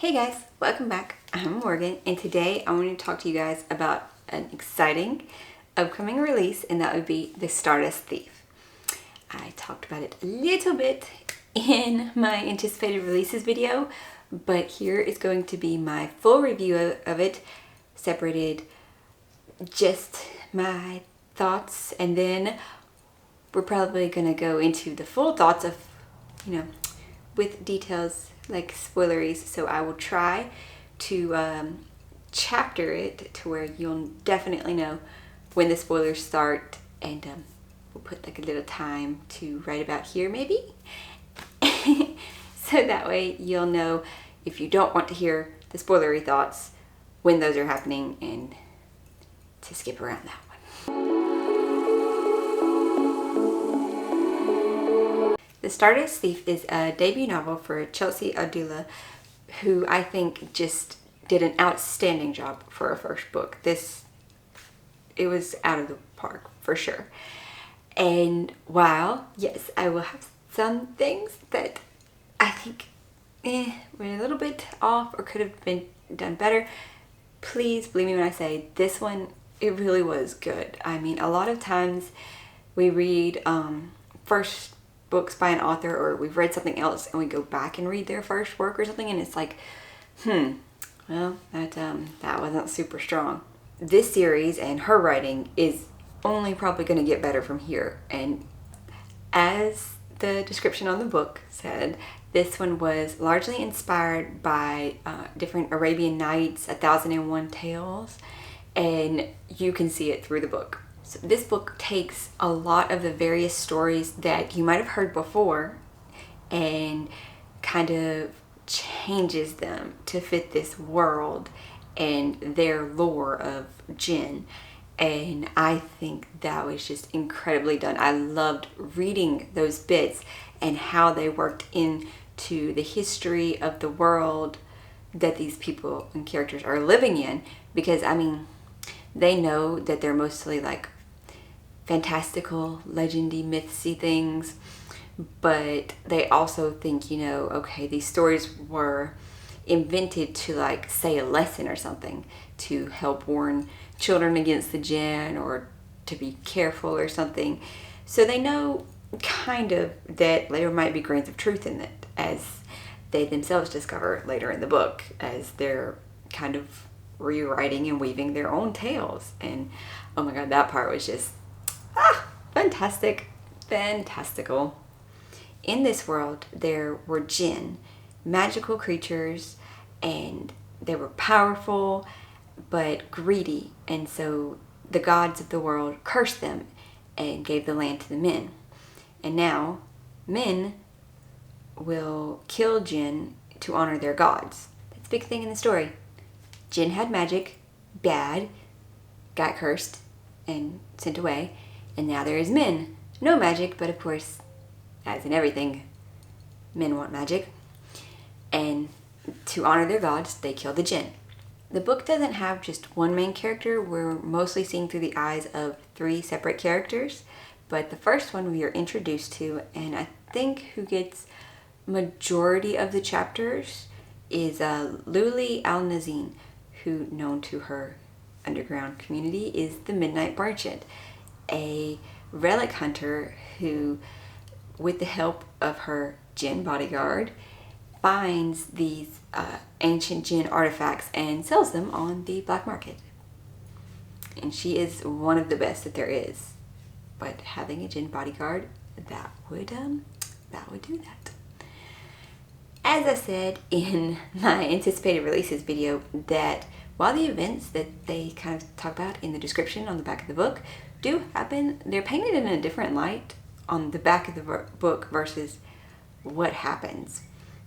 Hey guys, welcome back. I'm Morgan, and today I want to talk to you guys about an exciting upcoming release, and that would be the Stardust Thief. I talked about it a little bit in my anticipated releases video, but here is going to be my full review of it, separated just my thoughts, and then we're probably going to go into the full thoughts of, with details like spoileries. So I will try to chapter it to where you'll definitely know when the spoilers start, and we'll put like a little time to write about here maybe. So that way you'll know if you don't want to hear the spoilery thoughts when those are happening, and to skip around that one. The Stardust Thief is a debut novel for Chelsea Adula, who I think just did an outstanding job for a first book. It was out of the park for sure. And while, yes, I will have some things that I think were a little bit off or could have been done better, please believe me when I say this one, it really was good. I mean, a lot of times we read first books by an author, or we've read something else and we go back and read their first work or something, and it's like, well, that wasn't super strong. This series and her writing is only probably going to get better from here. And as the description on the book said, this one was largely inspired by different Arabian Nights, 1001 Tales, and you can see it through the book. So this book takes a lot of the various stories that you might have heard before and kind of changes them to fit this world and their lore of jinn. And I think that was just incredibly done. I loved reading those bits and how they worked into the history of the world that these people and characters are living in, because I mean, they know that they're mostly like fantastical, legendy, mythsy things, but they also think, okay, these stories were invented to like say a lesson or something, to help warn children against the jinn or to be careful or something. So they know kind of that there might be grains of truth in it, as they themselves discover later in the book, as they're kind of rewriting and weaving their own tales. And oh my god, that part was just fantastical. In this world, there were jinn, magical creatures, and they were powerful but greedy, and so the gods of the world cursed them and gave the land to the men. And now men will kill jinn to honor their gods. That's a big thing in the story. Jinn had magic, bad, got cursed and sent away, and now there is men. No magic, but of course, as in everything, men want magic. And to honor their gods, they kill the jinn. The book doesn't have just one main character. We're mostly seeing through the eyes of 3 separate characters. But the first one we are introduced to, and I think who gets majority of the chapters, is Luli Al-Nazin, who, known to her underground community, is the Midnight Merchant, a relic hunter who, with the help of her jinn bodyguard, finds these ancient jinn artifacts and sells them on the black market. And she is one of the best that there is. But having a jinn bodyguard, that would do that. As I said in my anticipated releases video, that while the events that they kind of talk about in the description on the back of the book do happen, they're painted in a different light on the back of the book versus what happens.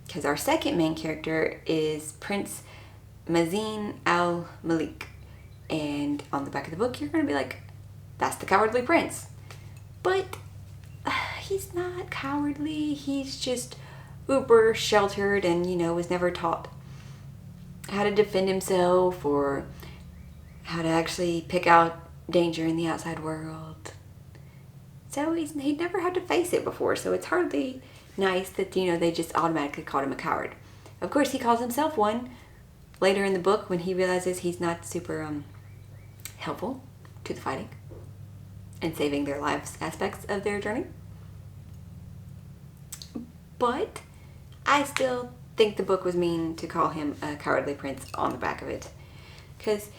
Because our second main character is Prince Mazin al-Malik. And on the back of the book, you're going to be like, that's the cowardly prince. But he's not cowardly. He's just uber sheltered and, was never taught how to defend himself or how to actually pick out danger in the outside world. So he'd never had to face it before, so it's hardly nice that, they just automatically called him a coward. Of course, he calls himself one later in the book when he realizes he's not super helpful to the fighting and saving their lives aspects of their journey. But I still think the book was mean to call him a cowardly prince on the back of it, because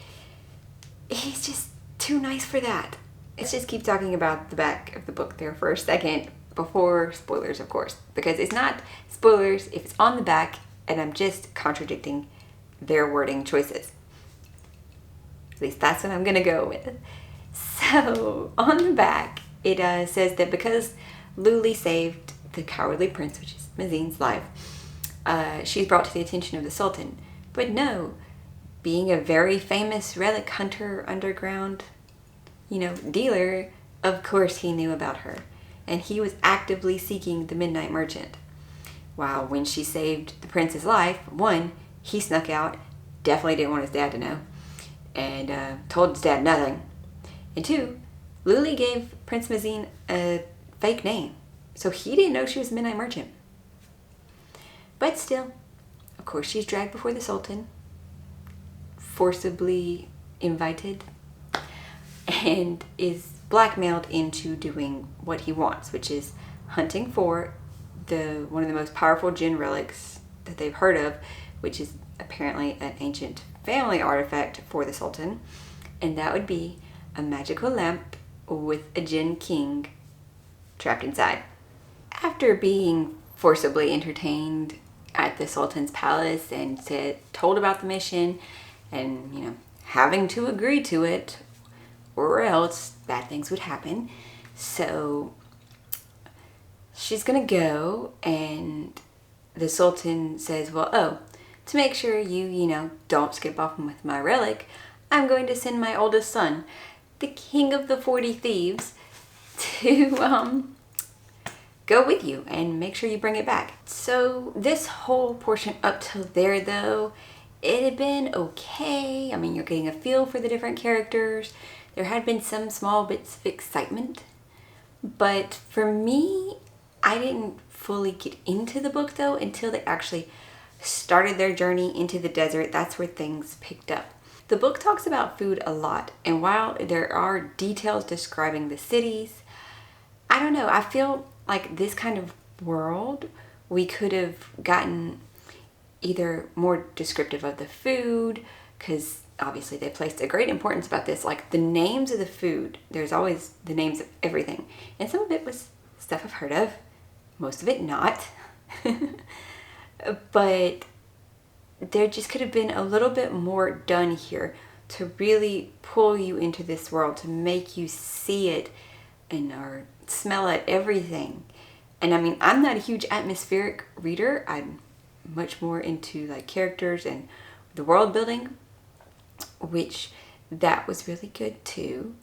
he's just too nice for that. Let's just keep talking about the back of the book there for a second before spoilers, of course, because it's not spoilers if it's on the back and I'm just contradicting their wording choices. At least that's what I'm gonna go with. So on the back it says that because Luli saved the cowardly prince, which is Mazine's life, she's brought to the attention of the Sultan. But no, being a very famous relic hunter, underground, dealer, of course he knew about her. And he was actively seeking the Midnight Merchant. While when she saved the prince's life, one, he snuck out, definitely didn't want his dad to know, and told his dad nothing. And two, Luli gave Prince Mazine a fake name, so he didn't know she was a Midnight Merchant. But still, of course, she's dragged before the Sultan, forcibly invited, and is blackmailed into doing what he wants, which is hunting for one of the most powerful jinn relics that they've heard of, which is apparently an ancient family artifact for the Sultan, and that would be a magical lamp with a jinn king trapped inside. After being forcibly entertained at the Sultan's palace and told about the mission, and having to agree to it or else bad things would happen, so she's gonna go, and the Sultan says, well, to make sure you don't skip off with my relic, I'm going to send my oldest son, the king of the 40 thieves, to go with you and make sure you bring it back. So this whole portion up till there, though, it had been okay. I mean, you're getting a feel for the different characters. There had been some small bits of excitement, but for me, I didn't fully get into the book though until they actually started their journey into the desert. That's where things picked up. The book talks about food a lot, and while there are details describing the cities, I don't know, I feel like this kind of world, we could have gotten either more descriptive of the food, because obviously they placed a great importance about this, like the names of the food. There's always the names of everything, and some of it was stuff I've heard of, most of it not. But there just could have been a little bit more done here to really pull you into this world, to make you see it or smell it, everything. And I mean, I'm not a huge atmospheric reader. I'm much more into like characters and the world building, which that was really good too.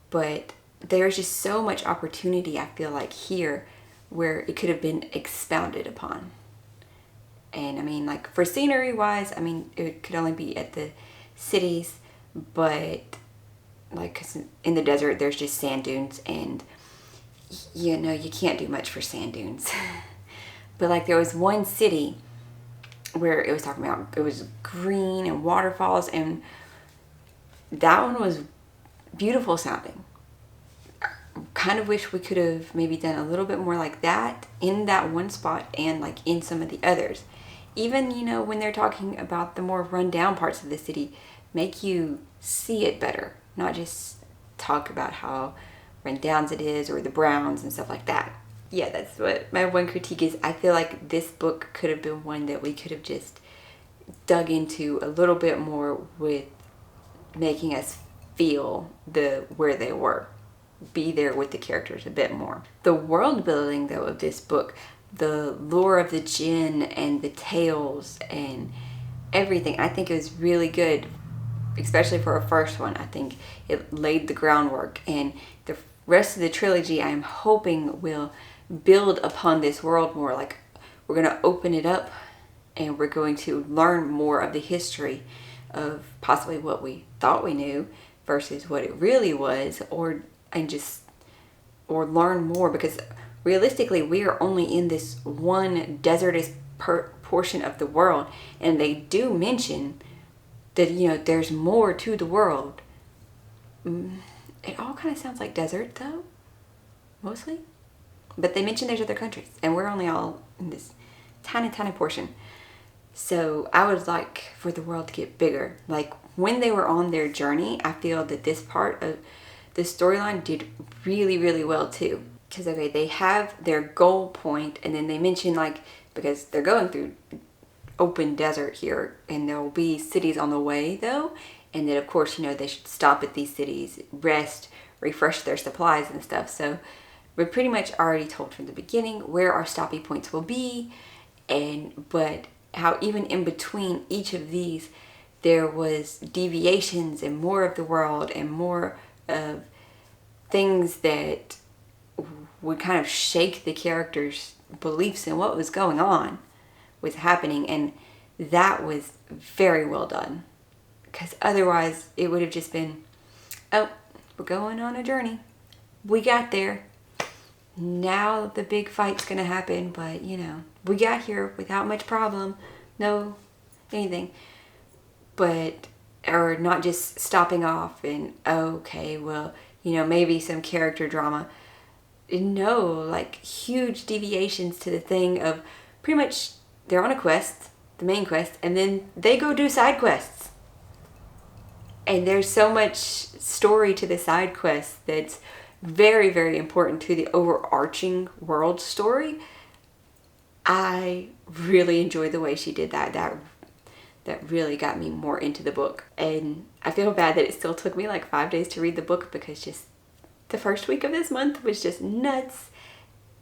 But there's just so much opportunity, I feel like, here where it could have been expounded upon. And I mean, like for scenery wise, I mean, it could only be at the cities, but like 'cause in the desert there's just sand dunes, and you can't do much for sand dunes. But like there was one city where it was talking about, it was green and waterfalls, and that one was beautiful sounding. Kind of wish we could have maybe done a little bit more like that in that one spot and like in some of the others. Even, when they're talking about the more rundown parts of the city, make you see it better, not just talk about how rundowns it is or the browns and stuff like that. Yeah, that's what my one critique is. I feel like this book could have been one that we could have just dug into a little bit more with making us feel where they were. Be there with the characters a bit more. The world building though of this book, the lore of the jinn and the tales and everything, I think it was really good, especially for a first one. I think it laid the groundwork, and the rest of the trilogy I'm hoping will build upon this world more. Like we're going to open it up and we're going to learn more of the history of possibly what we thought we knew versus what it really was, or learn more, because realistically we are only in this one desertous portion of the world. And they do mention that, you know, there's more to the world. It all kind of sounds like desert, though, mostly. But they mention there's other countries, and we're only all in this tiny, tiny portion. So I would like for the world to get bigger. Like, when they were on their journey, I feel that this part of the storyline did really, really well, too. Because, okay, they have their goal point, and then they mention, like, because they're going through open desert here, and there will be cities on the way, though. And then, of course, you know, they should stop at these cities, rest, refresh their supplies and stuff. So we're pretty much already told from the beginning where our stopping points will be, but how even in between each of these, there was deviations and more of the world and more of things that would kind of shake the characters' beliefs in what was going on, was happening. And that was very well done. Because otherwise, it would have just been, oh, we're going on a journey. We got there. Now the big fight's going to happen. But, you know, we got here without much problem. No anything. But, or not just stopping off and, okay, well, you know, maybe some character drama. No, like huge deviations to the thing of pretty much they're on a quest, the main quest, and then they go do side quests. And there's so much story to the side quests that's very, very important to the overarching world story. I really enjoyed the way she did that. That really got me more into the book. And I feel bad that it still took me like 5 days to read the book, because just the first week of this month was just nuts.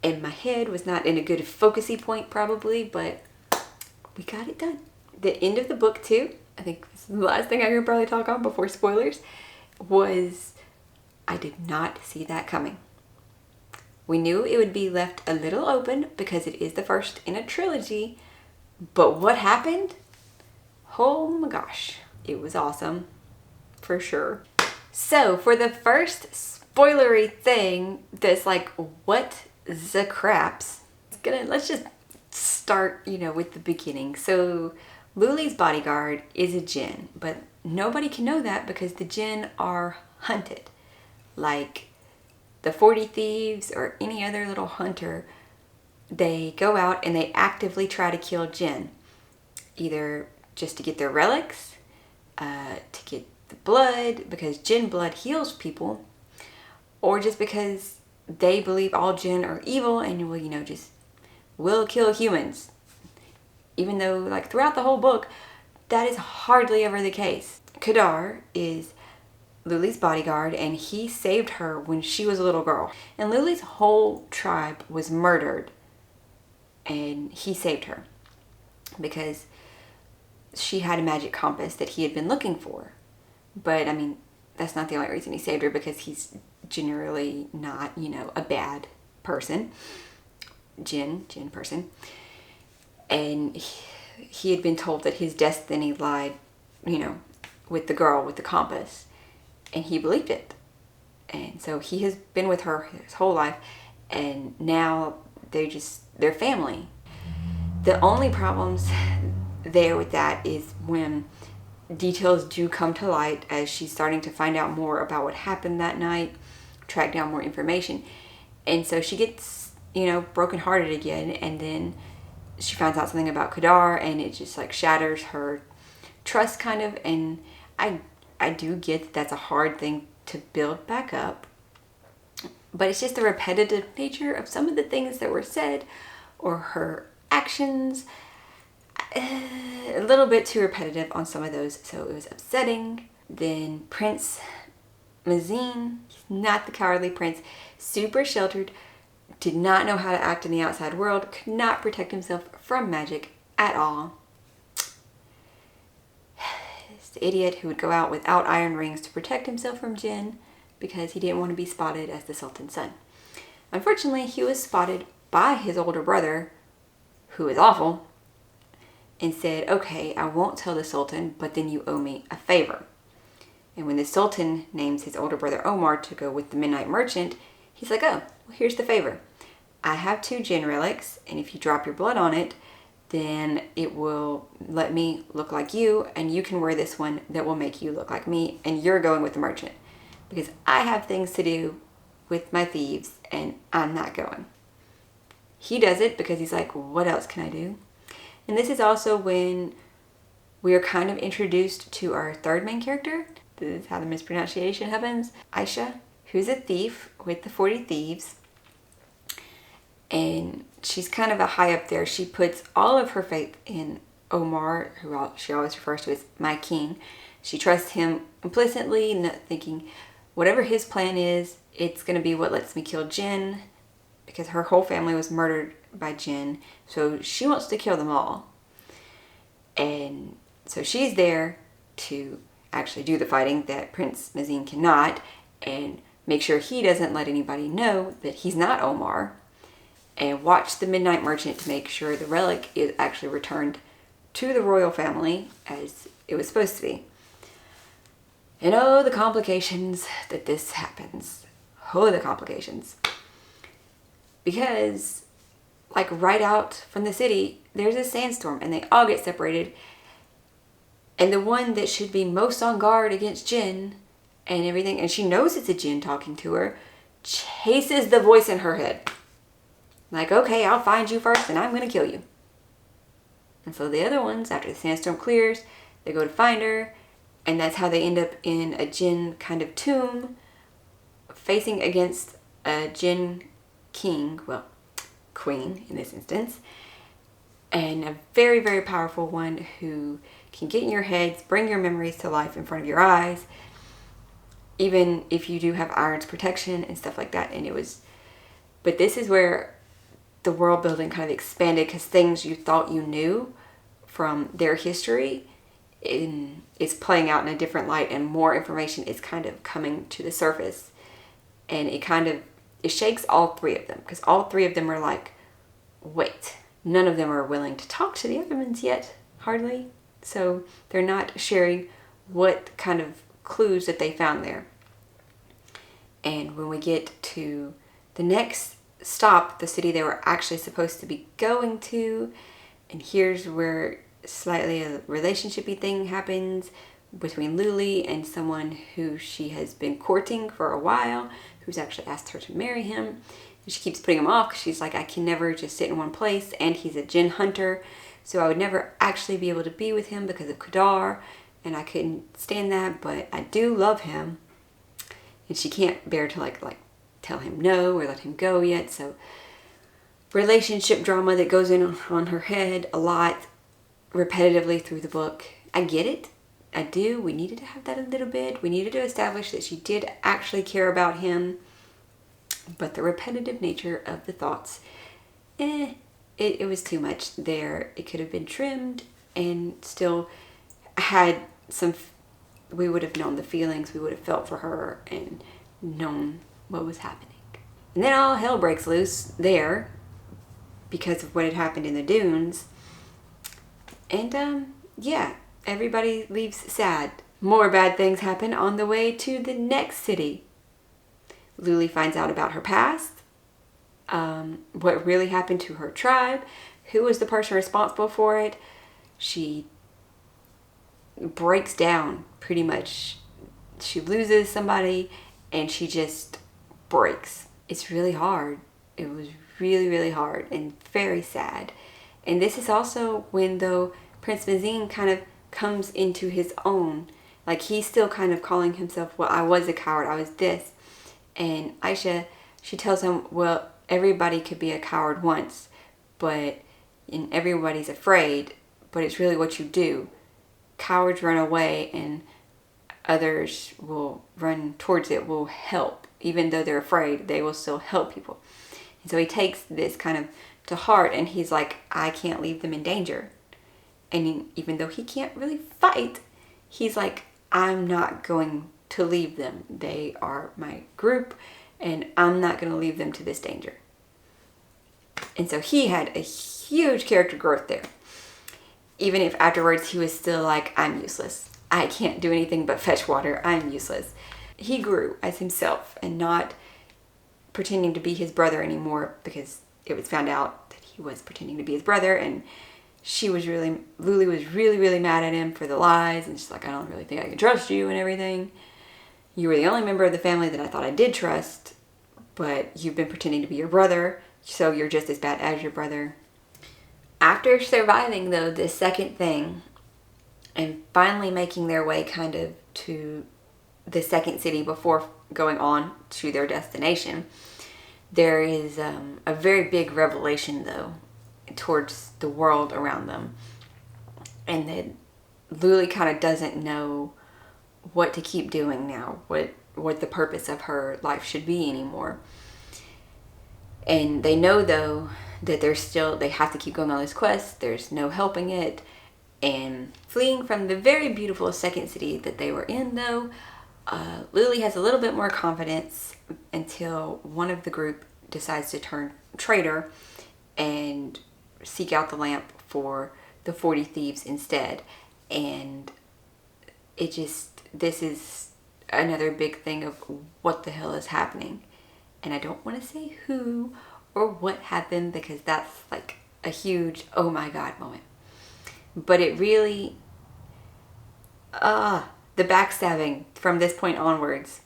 And my head was not in a good focusy point probably, but we got it done. The end of the book too, I think this is the last thing I could probably talk on before spoilers, was I did not see that coming. We knew it would be left a little open because it is the first in a trilogy, but what happened? Oh my gosh, it was awesome, for sure. So for the first spoilery thing that's like, what the craps? Let's just start, you know, with the beginning. So Luli's bodyguard is a djinn, but nobody can know that because the djinn are hunted. Like the 40 Thieves or any other little hunter, they go out and they actively try to kill djinn. Either just to get their relics, to get the blood, because djinn blood heals people, or just because they believe all djinn are evil and will, you know, just will kill humans. Even though, like, throughout the whole book, that is hardly ever the case. Kadar is Luli's bodyguard, and he saved her when she was a little girl. And Luli's whole tribe was murdered, and he saved her because she had a magic compass that he had been looking for. But, I mean, that's not the only reason he saved her, because he's generally not, you know, a bad person. Jinn person. And he had been told that his destiny lied, you know, with the girl with the compass. And he believed it. And so he has been with her his whole life. And now they're family. The only problems there with that is when details do come to light as she's starting to find out more about what happened that night, track down more information. And so she gets, you know, brokenhearted again. And then she finds out something about Kadar, and it just like shatters her trust kind of. And I do get that that's a hard thing to build back up, but it's just the repetitive nature of some of the things that were said or her actions. A little bit too repetitive on some of those, so it was upsetting. Then Prince Mazin, he's not the cowardly prince, super sheltered, did not know how to act in the outside world, could not protect himself from magic at all. He's the idiot who would go out without iron rings to protect himself from djinn because he didn't want to be spotted as the Sultan's son. Unfortunately, he was spotted by his older brother, who is awful, and said, okay, I won't tell the Sultan, but then you owe me a favor. And when the Sultan names his older brother Omar to go with the Midnight Merchant, he's like, oh, well, here's the favor. I have 2 djinn relics, and if you drop your blood on it, then it will let me look like you, and you can wear this one that will make you look like me, and you're going with the merchant. Because I have things to do with my thieves, and I'm not going. He does it because he's like, what else can I do? And this is also when we are kind of introduced to our third main character. This is how the mispronunciation happens. Aisha, who's a thief with the 40 thieves. And she's kind of a high up there. She puts all of her faith in Omar, who she always refers to as my king. She trusts him implicitly, not thinking whatever his plan is, it's going to be what lets me kill Jin, because her whole family was murdered by Jin. So she wants to kill them all. And so she's there to actually do the fighting that Prince Mazin cannot, and make sure he doesn't let anybody know that he's not Omar, and watch the Midnight Merchant to make sure the relic is actually returned to the royal family as it was supposed to be. And oh, the complications that this happens. Oh, the complications. Because, like, right out from the city, there's a sandstorm, and they all get separated. And the one that should be most on guard against Jin and everything, and she knows it's a Jin talking to her, chases the voice in her head. Like, okay, I'll find you first and I'm going to kill you. And so the other ones, after the sandstorm clears, they go to find her. And that's how they end up in a Jin kind of tomb, facing against a Jin king, well, queen in this instance. And a very, very powerful one who can get in your heads, bring your memories to life in front of your eyes, even if you do have Iron's protection and stuff like that. And it was, but this is where the world building kind of expanded, because things you thought you knew from their history is playing out in a different light, and more information is kind of coming to the surface. And it shakes all three of them, because all three of them are like, wait, none of them are willing to talk to the other ones yet, hardly. So they're not sharing what kind of clues that they found there. And when we get to the next stop, the city they were actually supposed to be going to, and here's where slightly a relationshipy thing happens between Luli and someone who she has been courting for a while, who's actually asked her to marry him. And she keeps putting him off because she's like, I can never just sit in one place, and he's a Jin hunter, so I would never actually be able to be with him because of Kadar, and I couldn't stand that, but I do love him. And she can't bear to like tell him no or let him go yet. So relationship drama that goes in on her head a lot, repetitively through the book. I get it. I do. We needed to have that a little bit. We needed to establish that she did actually care about him. But the repetitive nature of the thoughts, it was too much there. It could have been trimmed and still had some, we would have known the feelings we would have felt for her and known what was happening. And then all hell breaks loose there because of what had happened in the dunes. And yeah, everybody leaves sad. More bad things happen on the way to the next city. Luli finds out about her past, what really happened to her tribe, who was the person responsible for it. She breaks down pretty much. She loses somebody and she just breaks. It's really hard. It was really, really hard and very sad. And this is also when, though, Prince Mazin kind of comes into his own. Like, he's still kind of calling himself, well, I was a coward, I was this. And Aisha, she tells him, well, everybody could be a coward once, and everybody's afraid, but it's really what you do. Cowards run away and others will run towards it, will help. Even though they're afraid, they will still help people. And so he takes this kind of to heart, and he's like, I can't leave them in danger. And even though he can't really fight, he's like, I'm not going to leave them. They are my group, and I'm not going to leave them to this danger. And so he had a huge character growth there. Even if afterwards he was still like, I'm useless. I can't do anything but fetch water. I'm useless. He grew as himself and not pretending to be his brother anymore, because it was found out that he was pretending to be his brother, and Luli was really mad at him for the lies, and she's like, I don't really think I can trust you and everything. You were the only member of the family that I thought I did trust, but you've been pretending to be your brother, so you're just as bad as your brother. After surviving, though, this second thing, and finally making their way kind of to the second city before going on to their destination, there is a very big revelation, though, towards the world around them. And then Luli kind of doesn't know what to keep doing now, what the purpose of her life should be anymore. And they know, though, that they have to keep going on this quest. There's no helping it. And fleeing from the very beautiful second city that they were in, though, Luli has a little bit more confidence until one of the group decides to turn traitor and seek out the lamp for the 40 thieves instead. And this is another big thing of what the hell is happening. And I don't want to say who or what happened, because that's like a huge oh my god moment. But it really, the backstabbing from this point onwards,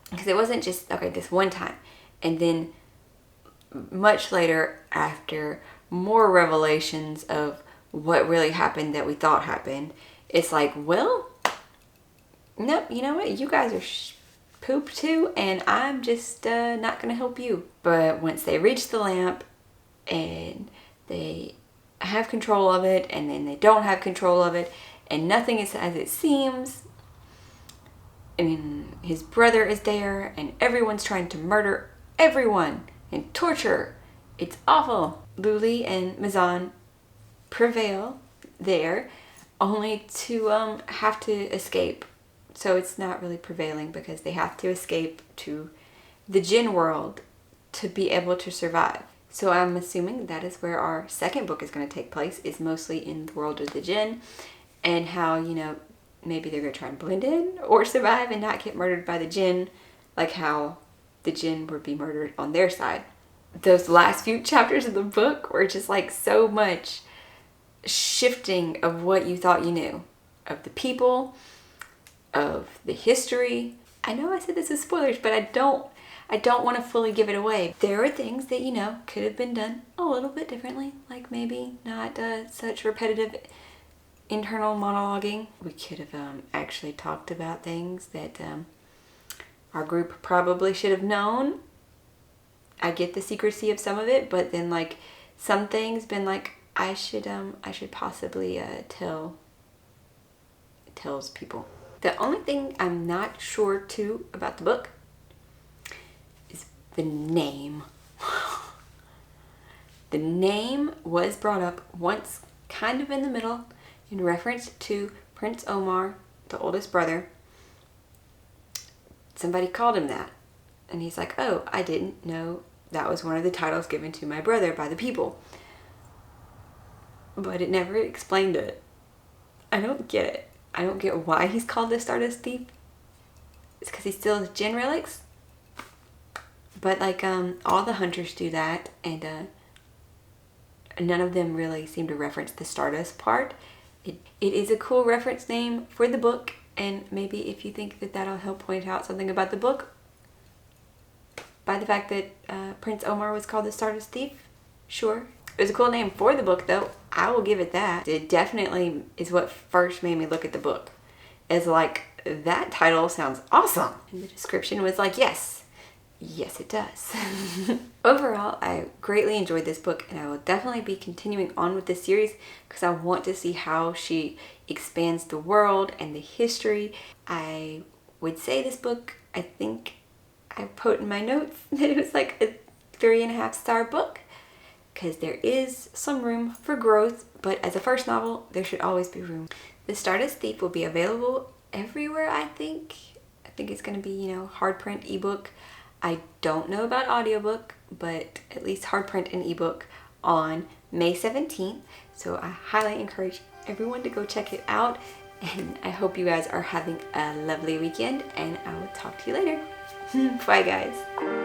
because it wasn't just, okay, this one time, and then much later, after more revelations of what really happened that we thought happened, it's like, well, nope, you know what, you guys are poop too, and I'm just not gonna help you. But once they reach the lamp and they have control of it, and then they don't have control of it, and nothing is as it seems, and his brother is there, and everyone's trying to murder everyone and torture. It's awful. Luli and Mizan prevail there, only to have to escape. So it's not really prevailing, because they have to escape to the Jinn world to be able to survive. So I'm assuming that is where our second book is going to take place, is mostly in the world of the Jinn, and how, you know, maybe they're going to try and blend in or survive and not get murdered by the Jinn, like how the Jinn would be murdered on their side. Those last few chapters of the book were just like so much shifting of what you thought you knew, of the people, of the history. I know I said this is spoilers, but I don't want to fully give it away. There are things that, you know, could have been done a little bit differently, like maybe not such repetitive internal monologuing. We could have actually talked about things that our group probably should have known. I get the secrecy of some of it, but then like some things been like, I should possibly tell people. The only thing I'm not sure too about the book is the name. The name was brought up once, kind of in the middle, in reference to Prince Omar, the oldest brother. Somebody called him that, and he's like, oh, I didn't know that was one of the titles given to my brother by the people. But it never explained it. I don't get it. I don't get why he's called the Stardust Thief. It's because he steals Jinn relics. But like all the hunters do that, and none of them really seem to reference the Stardust part. It is a cool reference name for the book, and maybe if you think that that'll help point out something about the book, by the fact that Prince Omar was called the Stardust Thief, sure. It was a cool name for the book, though. I will give it that. It definitely is what first made me look at the book. It's like, that title sounds awesome. And the description was like, yes, it does. Overall, I greatly enjoyed this book, and I will definitely be continuing on with this series because I want to see how she expands the world and the history. I would say this book, I think I put in my notes that it was like a 3.5-star book, because there is some room for growth, but as a first novel, there should always be room. The Stardust Thief will be available everywhere, I think. I think it's going to be, you know, hard print, ebook. I don't know about audiobook, but at least hard print and ebook on May 17th. So I highly encourage everyone to go check it out. And I hope you guys are having a lovely weekend, and I will talk to you later. Bye, guys.